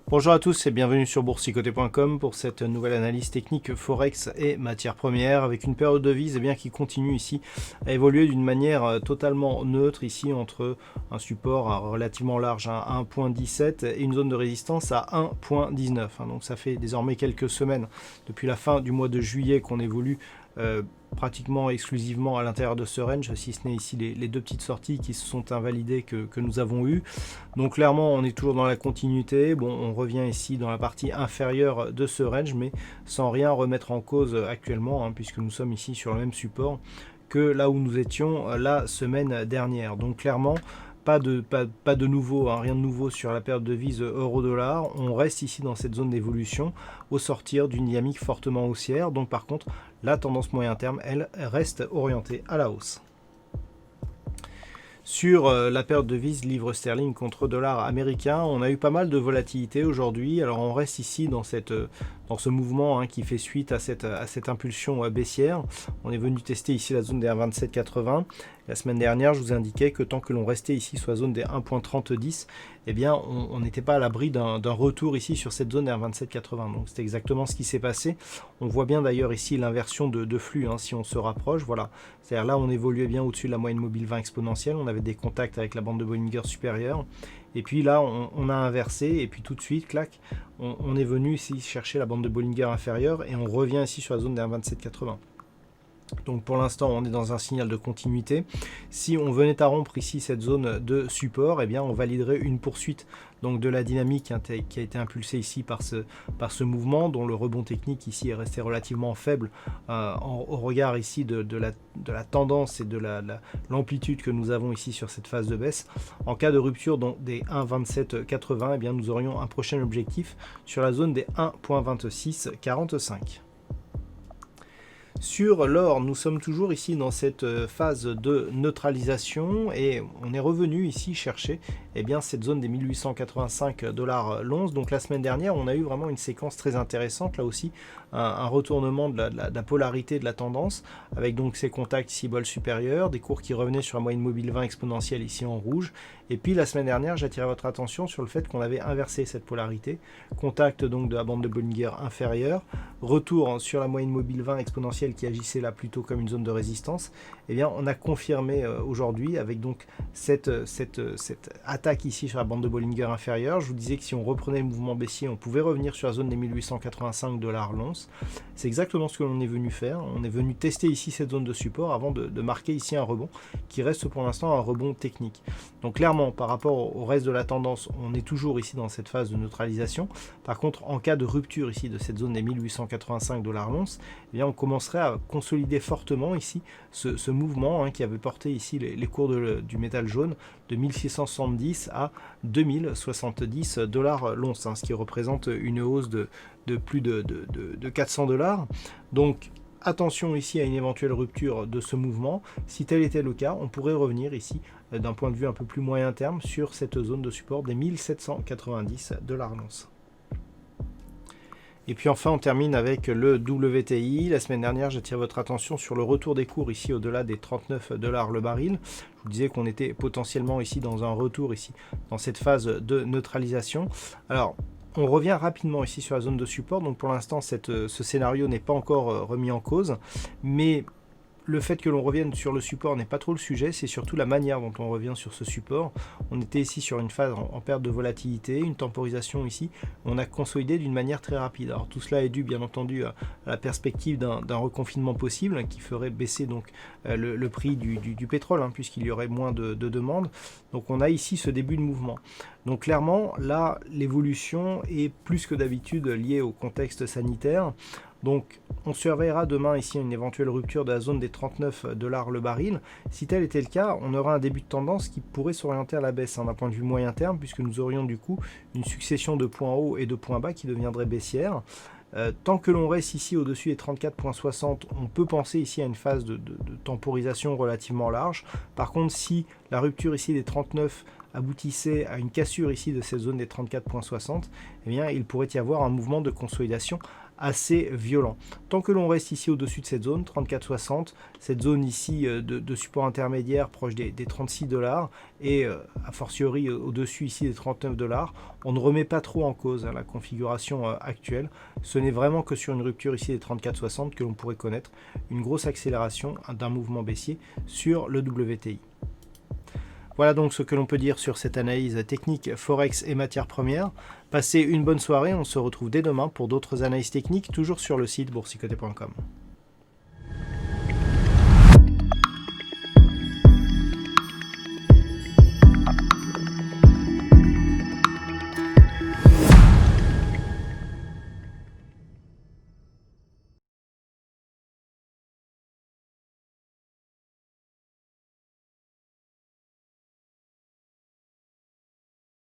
Bonjour à tous et bienvenue sur boursicoté.com pour cette nouvelle analyse technique Forex et matières premières avec une période de devise qui continue ici à évoluer d'une manière totalement neutre ici entre un support relativement large à 1.17 et une zone de résistance à 1.19. Donc ça fait désormais quelques semaines depuis la fin du mois de juillet qu'on évolue pratiquement exclusivement à l'intérieur de ce range, si ce n'est ici les deux petites sorties qui se sont invalidées que nous avons eues. Donc clairement on est toujours dans la continuité. Bon, on revient ici dans la partie inférieure de ce range, mais sans rien remettre en cause actuellement, puisque nous sommes ici sur le même support que là où nous étions la semaine dernière. Donc clairement pas de nouveau, rien de nouveau sur la période de devise euro-dollar. On reste ici dans cette zone d'évolution au sortir d'une dynamique fortement haussière. Donc par contre, la tendance moyen terme, elle, reste orientée à la hausse. Sur la période de devise livre sterling contre dollar américain, on a eu pas mal de volatilité aujourd'hui. Alors on reste ici dans ce mouvement qui fait suite à cette impulsion baissière. On est venu tester ici la zone des 1,2780. La semaine dernière, je vous indiquais que tant que l'on restait ici sur la zone des 1.3010, eh bien, on n'était pas à l'abri d'un retour ici sur cette zone des 1,2780. Donc c'est exactement ce qui s'est passé. On voit bien d'ailleurs ici l'inversion de flux si on se rapproche. Voilà. C'est-à-dire là, on évoluait bien au-dessus de la moyenne mobile 20 exponentielle. On avait des contacts avec la bande de Bollinger supérieure. Et puis là, on a inversé. Et puis tout de suite, clac, on est venu ici chercher la bande de Bollinger inférieure. Et on revient ici sur la zone des 1,2780. Donc pour l'instant on est dans un signal de continuité. Si on venait à rompre ici cette zone de support, eh bien on validerait une poursuite donc de la dynamique qui a été impulsée ici par ce mouvement, dont le rebond technique ici est resté relativement faible au regard ici de la tendance et de l'amplitude que nous avons ici sur cette phase de baisse. En cas de rupture donc des 1,2780, eh bien nous aurions un prochain objectif sur la zone des 1,2645. Sur l'or, nous sommes toujours ici dans cette phase de neutralisation et on est revenu ici chercher cette zone des 1885 $ l'once. Donc la semaine dernière, on a eu vraiment une séquence très intéressante, là aussi un retournement de la polarité de la tendance avec donc ces contacts ici bol supérieur, des cours qui revenaient sur la moyenne mobile 20 exponentielle ici en rouge. Et puis la semaine dernière, j'attirais votre attention sur le fait qu'on avait inversé cette polarité. Contact donc de la bande de Bollinger inférieure, retour sur la moyenne mobile 20 exponentielle qui agissait là plutôt comme une zone de résistance. Eh bien, on a confirmé aujourd'hui avec donc cette attaque ici sur la bande de Bollinger inférieure. Je vous disais que si on reprenait le mouvement baissier, on pouvait revenir sur la zone des 1885 $ l'once. C'est exactement ce que l'on est venu faire. On est venu tester ici cette zone de support avant de marquer ici un rebond qui reste pour l'instant un rebond technique. Donc clairement, par rapport au reste de la tendance, on est toujours ici dans cette phase de neutralisation. Par contre, en cas de rupture ici de cette zone des 1885 $ l'once, eh bien on commencerait à consolider fortement ici ce mouvement qui avait porté ici les cours du métal jaune de 1670 à 2070 $ l'once, ce qui représente une hausse de plus de 400 $. Donc attention ici à une éventuelle rupture de ce mouvement. Si tel était le cas, on pourrait revenir ici d'un point de vue un peu plus moyen terme sur cette zone de support des 1790 $ l'once. Et puis enfin, on termine avec le WTI. La semaine dernière, j'attire votre attention sur le retour des cours ici au-delà des 39 $ le baril. Je vous disais qu'on était potentiellement ici dans un retour ici, dans cette phase de neutralisation. Alors, on revient rapidement ici sur la zone de support. Donc pour l'instant, ce scénario n'est pas encore remis en cause. Mais le fait que l'on revienne sur le support n'est pas trop le sujet, c'est surtout la manière dont on revient sur ce support. On était ici sur une phase en perte de volatilité, une temporisation ici, on a consolidé d'une manière très rapide. Alors tout cela est dû bien entendu à la perspective d'un reconfinement possible qui ferait baisser donc le prix du pétrole, puisqu'il y aurait moins de demandes. Donc on a ici ce début de mouvement. Donc clairement, là, l'évolution est plus que d'habitude liée au contexte sanitaire. Donc on surveillera demain ici une éventuelle rupture de la zone des 39 $ le baril. Si tel était le cas, on aura un début de tendance qui pourrait s'orienter à la baisse d'un point de vue moyen terme, puisque nous aurions du coup une succession de points hauts et de points bas qui deviendraient baissières. Tant que l'on reste ici au-dessus des 34,60, on peut penser ici à une phase de temporisation relativement large. Par contre, si la rupture ici des 39 aboutissait à une cassure ici de cette zone des 34,60, eh bien, il pourrait y avoir un mouvement de consolidation assez violent. Tant que l'on reste ici au-dessus de cette zone, 34,60, cette zone ici de support intermédiaire proche des 36 $, et a fortiori au-dessus ici des 39 $, on ne remet pas trop en cause la configuration actuelle. Ce n'est vraiment que sur une rupture ici des 34,60 que l'on pourrait connaître une grosse accélération d'un mouvement baissier sur le WTI. Voilà donc ce que l'on peut dire sur cette analyse technique Forex et matières premières. Passez une bonne soirée, on se retrouve dès demain pour d'autres analyses techniques, toujours sur le site boursicoté.com.